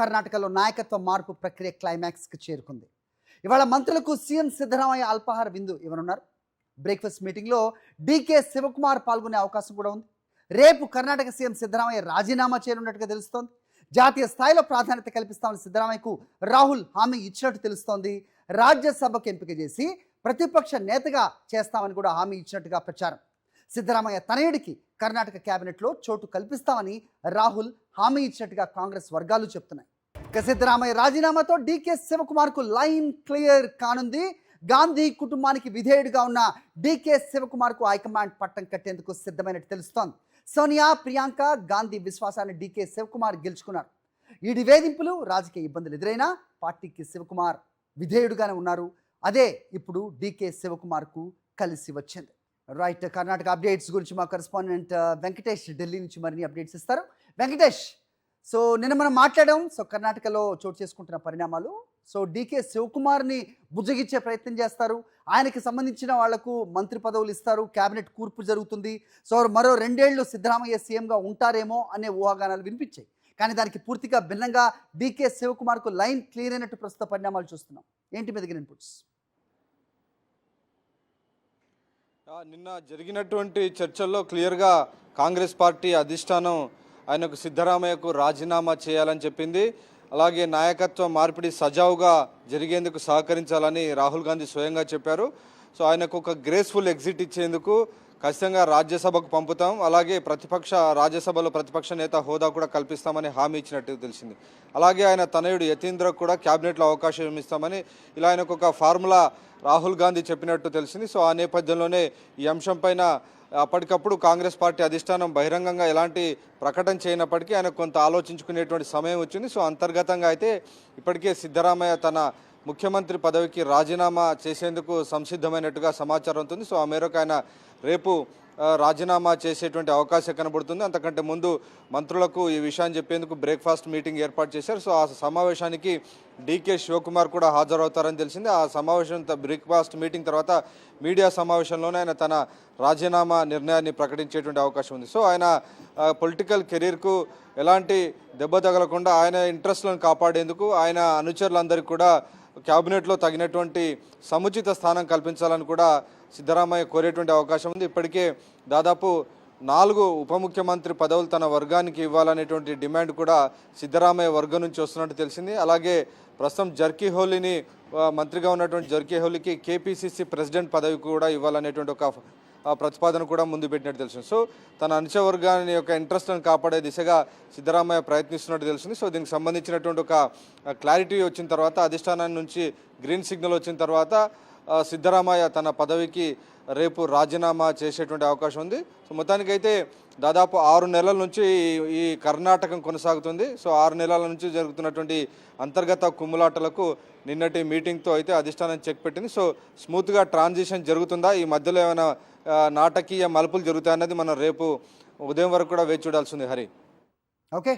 కర్ణాటకలో నాయకత్వ మార్పు ప్రక్రియ క్లైమాక్స్కి చేరుకుంది. ఇవాళ మంత్రులకు సీఎం సిద్ధరామయ్య అల్పాహార విందు ఇవ్వనున్నారు. బ్రేక్ఫాస్ట్ మీటింగ్లో డీకే శివకుమార్ పాల్గొనే అవకాశం కూడా ఉంది. రేపు కర్ణాటక సీఎం సిద్ధరామయ్య రాజీనామా చేయనున్నట్టుగా తెలుస్తోంది. జాతీయ స్థాయిలో ప్రాధాన్యత కల్పిస్తామని సిద్ధరామయ్యకు రాహుల్ హామీ ఇచ్చినట్టు తెలుస్తోంది. రాజ్యసభకు ఎంపిక చేసి ప్రతిపక్ష నేతగా చేస్తామని కూడా హామీ ఇచ్చినట్టుగా ప్రచారం. సిద్ధరామయ్య తనయుడికి కర్ణాటక కేబినెట్లో చోటు కల్పిస్తామని రాహుల్ హామీ ఇచ్చినట్టుగా కాంగ్రెస్ వర్గాలు చెప్తున్నాయి. ఇక సిద్ధరామయ్య రాజీనామాతో డీకే శివకుమార్కు లైన్ క్లియర్ కానుంది. గాంధీ కుటుంబానికి విధేయుడిగా ఉన్న డీకే శివకుమార్కు హైకమాండ్ పట్టం కట్టేందుకు సిద్ధమైనట్టు తెలుస్తోంది. సోనియా, ప్రియాంక గాంధీ విశ్వాసాన్ని డీకే శివకుమార్ గెలుచుకున్నారు. ఈడి వేధింపులు, రాజకీయ ఇబ్బందులు ఎదురైనా పార్టీకి శివకుమార్ విధేయుడుగానే ఉన్నారు. అదే ఇప్పుడు డీకే శివకుమార్కు కలిసి వచ్చింది. రైట్, కర్ణాటక అప్డేట్స్ గురించి మా కరెస్పాండెంట్ వెంకటేష్ ఢిల్లీ నుంచి మరిన్ని అప్డేట్స్ ఇస్తారు. వెంకటేష్, సో నిన్న మనం మాట్లాడాం, సో కర్ణాటకలో చోటు చేసుకుంటున్న పరిణామాలు. సో డీకే శివకుమార్ని బుజ్జగిచ్చే ప్రయత్నం చేస్తారు. ఆయనకి సంబంధించిన వాళ్లకు మంత్రి పదవులు ఇస్తారు, కేబినెట్ కూర్పు జరుగుతుంది. సో మరో 2 ఏళ్ళు సిద్ధరామయ్య సీఎంగా ఉంటారేమో అనే ఊహాగానాలు వినిపించాయి. కానీ దానికి పూర్తిగా భిన్నంగా డీకే శివకుమార్కు లైన్ క్లియర్ అయినట్టు ప్రస్తుత పరిణామాలు చూస్తున్నాం. ఏంటి మీద ఇన్పుట్స్? నిన్న జరిగినటువంటి చర్చల్లో క్లియర్గా కాంగ్రెస్ పార్టీ అధిష్టానం ఆయనకు సిద్ధరామయ్యకు రాజీనామా చేయాలని చెప్పింది. అలాగే నాయకత్వ మార్పిడి సజావుగా జరిగేందుకు సహకరించాలని రాహుల్ గాంధీ స్వయంగా చెప్పారు. సో ఆయనకు ఒక గ్రేస్ఫుల్ ఎగ్జిట్ ఇచ్చేందుకు ఖచ్చితంగా రాజ్యసభకు పంపుతాం, అలాగే రాజ్యసభలో ప్రతిపక్ష నేత హోదా కూడా కల్పిస్తామని హామీ ఇచ్చినట్టు తెలిసింది. అలాగే ఆయన తనయుడు యతీంద్రకు కూడా క్యాబినెట్లో అవకాశం ఇస్తామని ఇలా ఆయనకు ఒక ఫార్ములా రాహుల్ గాంధీ చెప్పినట్టు తెలిసింది. సో ఆ నేపథ్యంలోనే ఈ అంశం పైన అప్పటికప్పుడు కాంగ్రెస్ పార్టీ అధిష్టానం బహిరంగంగా ఎలాంటి ప్రకటన చేయనప్పటికీ ఆయన కొంత ఆలోచించుకునేటువంటి సమయం వచ్చింది. సో అంతర్గతంగా అయితే ఇప్పటికే సిద్ధరామయ్య తన ముఖ్యమంత్రి పదవికి రాజీనామా చేసేందుకు సంసిద్ధమైనట్టుగా సమాచారం ఉంటుంది. సో ఆ మేరకు ఆయన రేపు రాజీనామా చేసేటువంటి అవకాశం కనబడుతుంది. అంతకంటే ముందు మంత్రులకు ఈ విషయాన్ని చెప్పేందుకు బ్రేక్ఫాస్ట్ మీటింగ్ ఏర్పాటు చేశారు. సో ఆ సమావేశానికి డీకే శివకుమార్ కూడా హాజరవుతారని తెలిసింది. ఆ సమావేశం బ్రేక్ఫాస్ట్ మీటింగ్ తర్వాత మీడియా సమావేశంలోనే ఆయన తన రాజీనామా నిర్ణయాన్ని ప్రకటించేటువంటి అవకాశం ఉంది. సో ఆయన పొలిటికల్ కెరీర్కు ఎలాంటి దెబ్బ తగలకుండా ఆయన ఇంట్రెస్ట్లను కాపాడేందుకు ఆయన అనుచరులందరికీ కూడా క్యాబినెట్లో తగినటువంటి సముచిత స్థానం కల్పించాలని కూడా సిద్ధరామయ్య కోరేటువంటి అవకాశం ఉంది. ఇప్పటికే దాదాపు 4 ఉప ముఖ్యమంత్రి పదవులు తన వర్గానికి ఇవ్వాలనేటువంటి డిమాండ్ కూడా సిద్ధరామయ్య వర్గం నుంచి వస్తున్నట్టు తెలిసింది. అలాగే ప్రస్తుతం జర్కిహోలీని మంత్రిగా ఉన్నటువంటి జర్కిహోలీకి కేపీసీసీ ప్రెసిడెంట్ పదవి కూడా ఇవ్వాలనేటువంటి ఒక ప్రతిపాదన కూడా ముందు పెట్టినట్టు తెలిసింది. సో తన అనుచవర్గాన్ని యొక్క ఇంట్రెస్ట్లను కాపాడే దిశగా సిద్ధరామయ్య ప్రయత్నిస్తున్నట్టు తెలిసింది. సో దీనికి సంబంధించినటువంటి ఒక క్లారిటీ వచ్చిన తర్వాత, అధిష్టానం నుంచి గ్రీన్ సిగ్నల్ వచ్చిన తర్వాత సిద్ధరామయ్య తన పదవికి రేపు రాజీనామా చేసేటువంటి అవకాశం ఉంది. సో మొత్తానికైతే దాదాపు 6 నెలల నుంచి ఈ కర్ణాటకం కొనసాగుతుంది. సో 6 నెలల నుంచి జరుగుతున్నటువంటి అంతర్గత కుమ్ములాటలకు నిన్నటి మీటింగ్తో అయితే అధిష్టానం చెక్ పెట్టింది. సో స్మూత్గా ట్రాన్సిషన్ జరుగుతుందా, ఈ మధ్యలో ఏమైనా నాటకీయ మలుపులు జరుగుతాయన్నది మనం రేపు ఉదయం వరకు కూడా వేచి చూడాల్సింది. హరి, ఓకే.